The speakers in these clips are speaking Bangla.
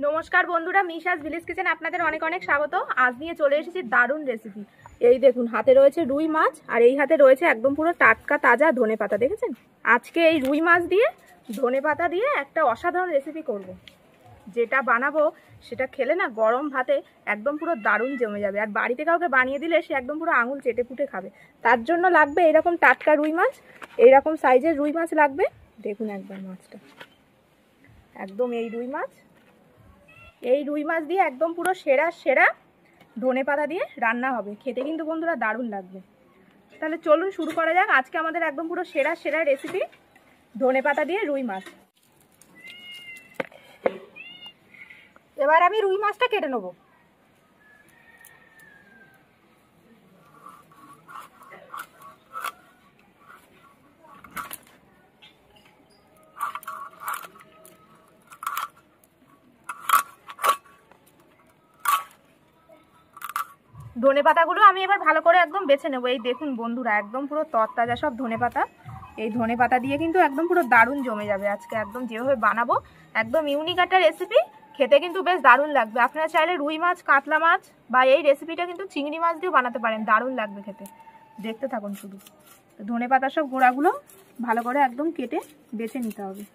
নমস্কার বন্ধুরা, মিশাস ভিলেজ কিচেন আপনাদের অনেক অনেক স্বাগত। আজ নিয়ে চলে এসেছি দারুণ রেসিপি। এই দেখুন, হাতে রয়েছে রুই মাছ আর এই হাতে রয়েছে একদম পুরো টাটকা তাজা ধনেপাতা। দেখেছেন? আজকে এই রুই মাছ দিয়ে ধনেপাতা দিয়ে একটা অসাধারণ রেসিপি করব। যেটা বানাবো সেটা খেলে না গরম ভাতে একদম পুরো দারুণ জমে যাবে। আর বাড়িতে কাউকে বানিয়ে দিলে সে একদম পুরো আঙুল চেটে পুটে খাবে। তার জন্য লাগবে এরকম টাটকা রুই মাছ, এইরকম সাইজের রুই মাছ লাগবে। দেখুন একবার মাছটা, একদম এই রুই মাছ দিয়ে একদম পুরো সেরা সেরা ধনেপাতা দিয়ে রান্না হবে। খেতে কিন্তু বন্ধুরা দারুণ লাগবে। তাহলে চলুন শুরু করা যাক আজকে আমাদের একদম পুরো সেরা সেরা রেসিপি, ধনেপাতা দিয়ে রুই মাছ। এবার আমি রুই মাছটা কেটে নেব। ধনেপাতাগুলো আমি এবার ভালো করে একদম বেছে নেবো। এই দেখুন বন্ধুরা, একদম পুরো তরতাজা সব ধনেপাতা। এই ধনেপাতা দিয়ে কিন্তু একদম পুরো দারুণ জমে যাবে আজকে। একদম যেভাবে বানাবো একদম ইউনিক একটা রেসিপি, খেতে কিন্তু বেশ দারুণ লাগবে। আপনারা চাইলে রুই মাছ, কাতলা মাছ বা এই রেসিপিটা কিন্তু চিংড়ি মাছ দিয়েও বানাতে পারেন, দারুণ লাগবে খেতে। দেখতে থাকুন শুধু। ধনেপাতা সব গোড়াগুলো ভালো করে একদম কেটে বেছে নিতে হবে।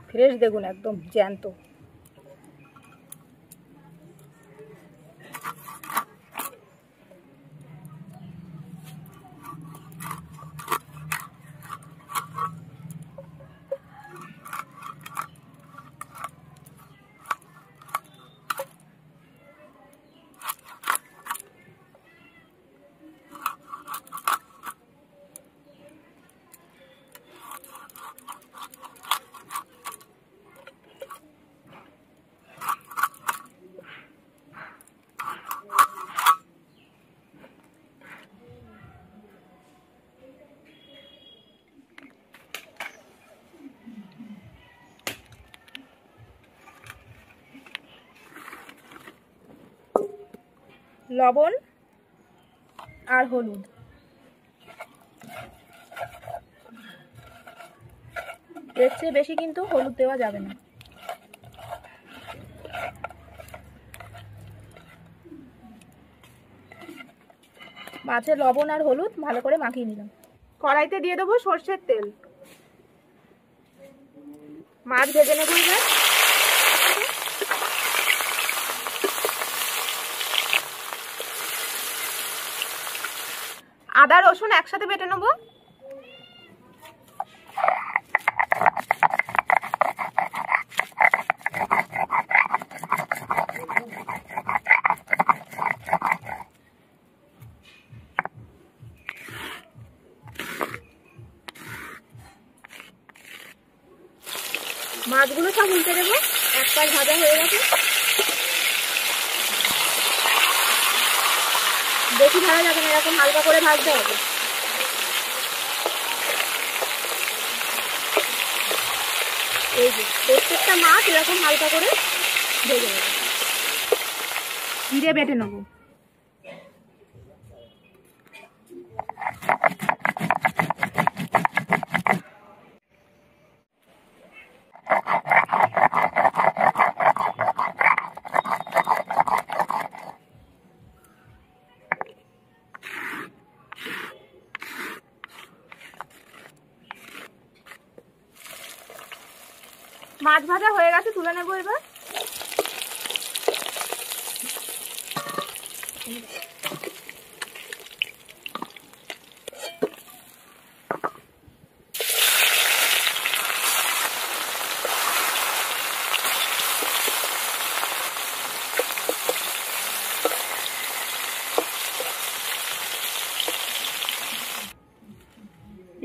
ফ্রেশ দেখুন, একদম জ্যান্ত। লবণ আর হলুদ, এর চেয়ে বেশি কিন্তু হলুদ দেওয়া যাবে না। মাছে লবণ আর হলুদ ভালো করে মাখিয়ে নিলাম। কড়াইতে দিয়ে দেবো সর্ষের তেল। মাছ ভেজে নেব এবার। আদা রসুন একসাথে বেটে নেব। মাছগুলো সব উল্টে দেবো। এক পাশ ভাজা হয়ে গেছে। বেশি ভাজা যাবে না, এরকম হালকা করে ভাজতে হবে। এই যে প্রত্যেকটা মাছ এরকম হালকা করে ভেজে নেব। জিরে বেটে নেবো। মাছ ভাজা হয়ে গেছে, তুলে নেবো এবার।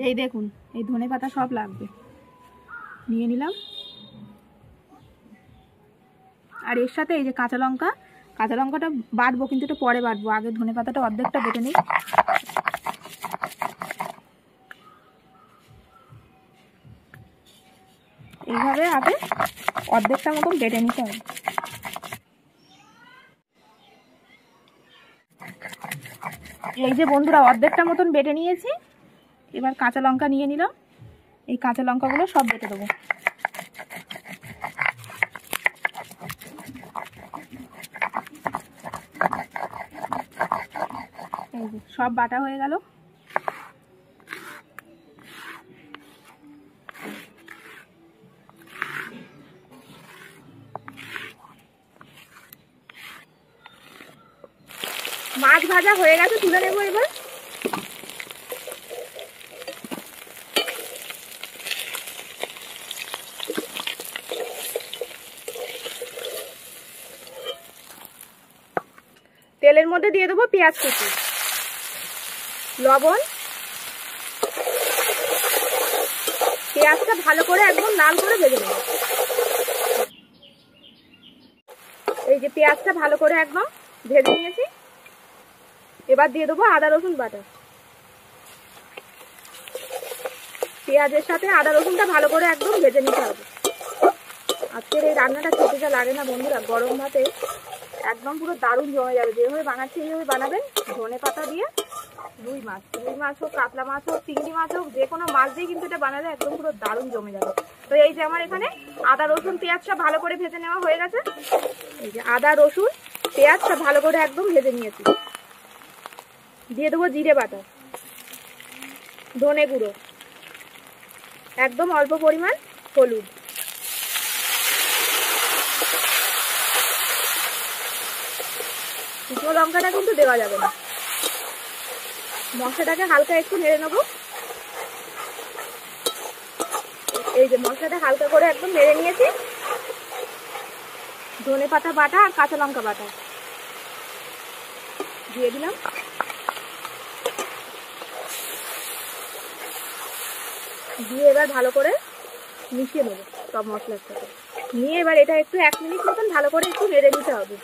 এই দেখুন, এই ধনেপাতা সব লাগবে, নিয়ে নিলাম। আর এর সাথে এই যে কাঁচা লঙ্কাটা বাটবো, কিন্তু এটা পরে বাটবো, আগে ধনে পাতাটা অর্ধেকটা বেটে নিই। এইভাবে আগে অর্ধেকটা মতন বেটে নিতে হবে। এই যে বন্ধুরা অর্ধেকটা মতন বেটে নিয়েছি। এবার কাঁচা লঙ্কা নিয়ে নিলাম, এই কাঁচা লঙ্কাগুলো সব বেটে দেবো। এই যে সব বাটা হয়ে গেল। মাছ ভাজা হয়ে গেছে, তুলে নেবো এবার। তেলের মধ্যে দিয়ে দেবো পেঁয়াজ কুচি, লবণ, পেঁয়াজটা ভালো করে একদম লাল করে ভেজে নেব। এই যে পেঁয়াজটা ভালো করে একদম ভেজে নিয়েছি। এবার দিয়ে দেবো আদা রসুন বাটা। পেঁয়াজের সাথে আদা রসুনটা ভালো করে একদম ভেজে নিতে হবে। আজকের এই রান্নাটা খেতে যা লাগে না বন্ধুরা, গরম ভাতে একদম পুরো দারুণ জমে যাবে। যেভাবে বানাচ্ছি এইভাবে বানাবেন। ধনে পাতা দিয়ে রুই মাছ হোক, কাতলা মাছ হোক, চিংড়ি মাছ হোক, যে কোনো মাছ দিয়ে কিন্তু এটা বানালে একদম পুরো দারুণ জমে যাবে। তো এই যে আমার এখানে আদা রসুন পেঁয়াজটা ভালো করে ভেজে নেওয়া হয়ে গেছে। এই যে আদা রসুন পেঁয়াজটা ভালো করে একদম ভেজে নিয়েছি। দিয়ে দেবো জিরে বাটা, ধনে গুঁড়ো, একদম অল্প পরিমাণ হলুদ, শুকনো লঙ্কাটা কিন্তু দেওয়া যাবে না। মশলাটাকে হালকা একটু নেড়ে নেবো। এই যে মশলাটা হালকা করে একদম নেড়ে নিয়েছি। ধনে পাতা বাটা আর কাঁচা লঙ্কা বাটা দিয়ে দিলাম। দিয়ে এবার ভালো করে মিশিয়ে নেবো সব মশলার সাথে। নিয়ে এবার এটা একটু 1 মিনিট মতন ভালো করে একটু নেড়ে নিতে হবে।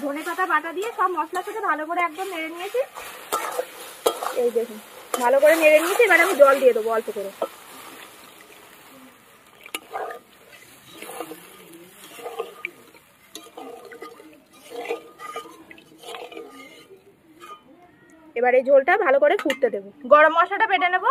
ধনে পাতা বাটা দিয়ে সব মশলার সাথে ভালো করে একদম নেড়ে নিয়েছি। এই দেখুন ভালো করে নেড়ে নিয়েছি। এবার আমি জল দিয়ে দেবো অল্প করে। এবার এই ঝোলটা ভালো করে ফুটতে দেবো। গরম মশলাটা বেটে নেব।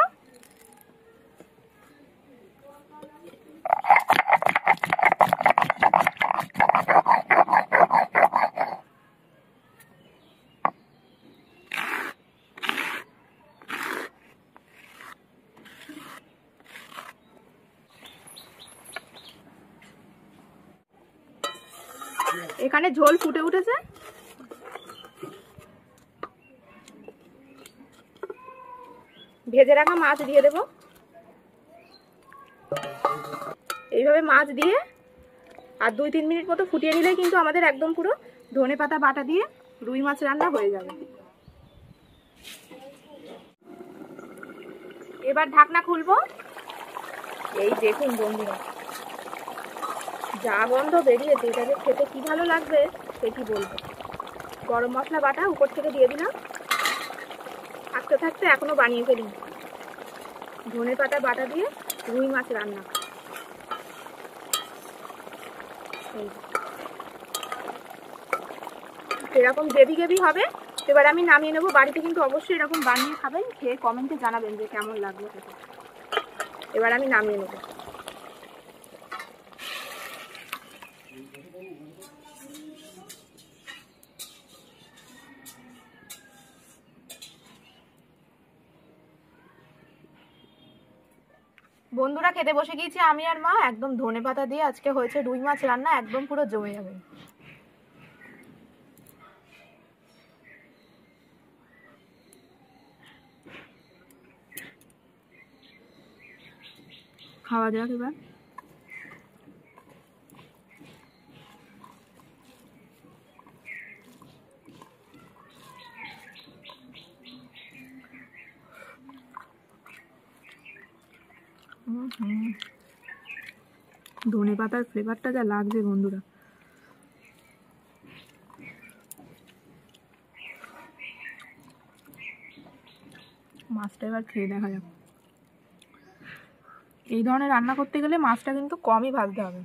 এখানে ঝোল ফুটে উঠেছে। ভেজে রাখা মাছ দিয়ে দেব। এইভাবে মাছ দিয়ে আর 2-3 মিনিট মতো ফুটিয়ে নিলেই কিন্তু আমাদের একদম পুরো ধনে পাতা বাটা দিয়ে রুই মাছ রান্না হয়ে যাবে। এবার ঢাকনা খুলবো। এই দেখুন বন্ধুরা যা গন্ধ বেরিয়েছে, এটাকে খেতে কি ভালো লাগবে সে কি বলবো। গরম মশলা বাটা উপর থেকে দিয়ে দিলাম। থাকতে থাকতে এখনো বানিয়ে ফেলি ধনে পাতা বাটা দিয়ে রুই মাছ রান্না। এরকম গ্রেভি গ্রেভি হবে। এবার আমি নামিয়ে নেবো। বাড়িতে কিন্তু অবশ্যই এরকম বানিয়ে খাবেন, খেয়ে কমেন্টে জানাবেন যে কেমন লাগলো খেতে। এবার আমি নামিয়ে নেবো। বন্ধুরা খেতে বসে গিয়েছি আমি আর মা। একদম ধনেপাতা দিয়ে আজকে হয়েছে রুই মাছ রান্না, একদম পুরো জমে যাবে। খাওয়া যাক এবার। ধনে পাতার ফ্লেভারটা যা লাগছে বন্ধুরা। মাছটা এবার খেয়ে দেখা যাক। এই ধরনের রান্না করতে গেলে মাছটা কিন্তু কমই ভাজতে হবে।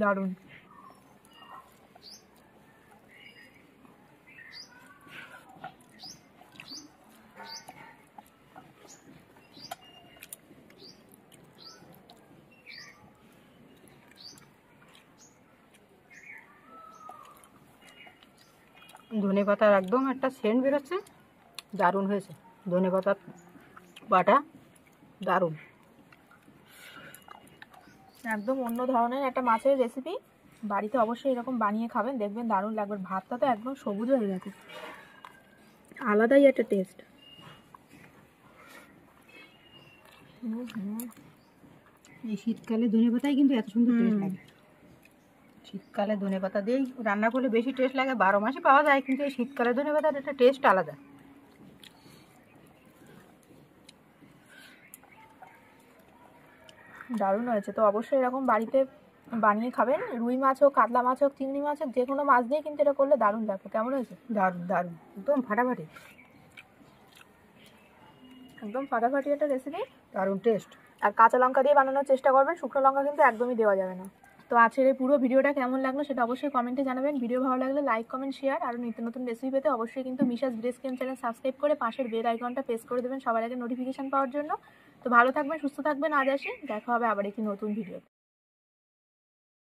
দারুণ। ধনে পাতার একদম একটা সেন্ট বেরোচ্ছে, দারুণ হয়েছে। ধনে পাতার বাটা দারুণ, একদম অন্য ধরনের একটা মাছের রেসিপি। বাড়িতে অবশ্যই এরকম বানিয়ে খাবেন, দেখবেন দারুণ লাগবে। ভাতটা তো একদম সবুজ হয়ে গেছে, আলাদাই একটা টেস্ট। এই শীতকালে ধনে পাতাই কিন্তু এত সুন্দর টেস্ট লাগে। শীতকালে ধনে পাতা দিয়েই রান্না করলে বেশি টেস্ট লাগে। 12 মাসে পাওয়া যায়, কিন্তু এই শীতকালে ধনে পাতার একটা টেস্ট আলাদা। দারুণ হয়েছে। তো অবশ্যই এরকম বাড়িতে বানিয়ে খাবেন। রুই মাছ হোক, কাতলা মাছ হোক, চিংড়ি মাছ হোক, যে কোনো মাছ দিয়ে কিন্তু এটা করলে দারুণ লাগবে। কেমন হয়েছে? দারুণ দারুণ, একদম ফাটাফাটি, একদম ফাটাফাটি একটা রেসিপি, দারুণ টেস্ট। আর কাঁচা লঙ্কা দিয়ে বানানোর চেষ্টা করবেন, শুকনো লঙ্কা কিন্তু একদমই দেওয়া যাবে না। তো আজকের এই পুরো ভিডিওটা কেমন লাগলো সেটা অবশ্যই কমেন্টে জানাবেন। ভিডিও ভালো লাগলে লাইক, কমেন্ট, শেয়ার। আর নিত্য নতুন রেসিপি পেতে অবশ্যই কিন্তু মিশাস ভিলেজ কিচেন চ্যানেল সাবস্ক্রাইব করে পাশের বেল আইকনটা প্রেস করে দেবেন সবার আগে নোটিফিকেশন পাওয়ার জন্য। তো ভালো থাকবেন, সুস্থ থাকবেন। আজ আসি, দেখা হবে আবার একটি নতুন ভিডিও।